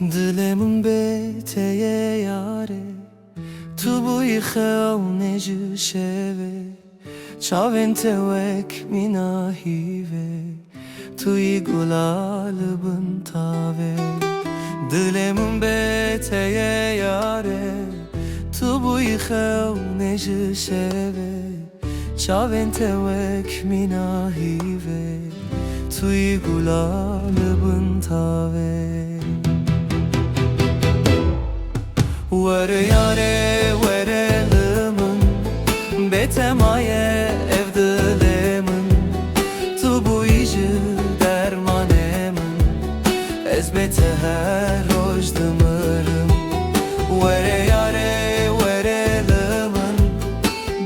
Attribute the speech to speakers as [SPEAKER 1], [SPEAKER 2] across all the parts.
[SPEAKER 1] دلمون به تیه یاره تو بوی خیال شوه چاوین توک مینا هیوه توی گلال بن تاوه دلمون به تیه یاره تو بوی خیال شوه چاوین توک مینا هیوه توی گلال بن تاوه Vere yare vere lımın Betemaye evdilemin Tu bu izi dermanemin Ezbete her hoşdımırım Vere yare vere lımın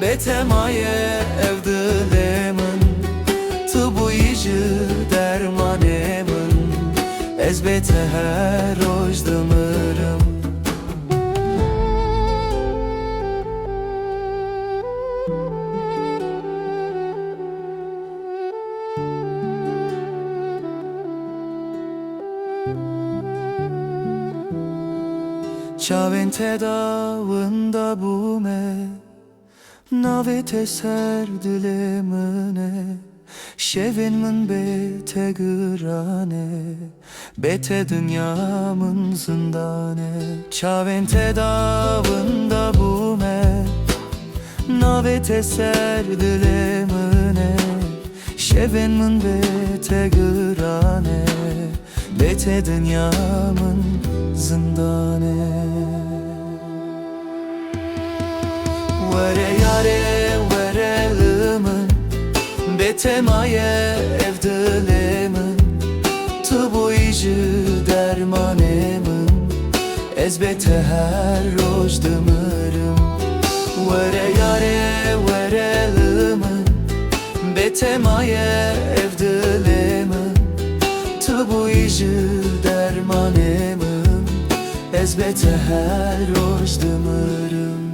[SPEAKER 1] Betemaye evdilemin Tu bu izi dermanemin Ezbete her hoşdımırım Çavên te davında bume Navê te ser dilê min e Şevên min bê te girane Bê te dünya min zindane Çavên te davında bume Navê te ser dilê min e Şevên min bê te girane Bê te dünya min zindane Vere yare vere lımın Betemaye evdilemin Tu bu izi dermanemin Ezbete her hoşdımırım Vere yare vere lımın Betemaye evdilemin Tu bu izi dermanemin Ezbete her hoşdımırım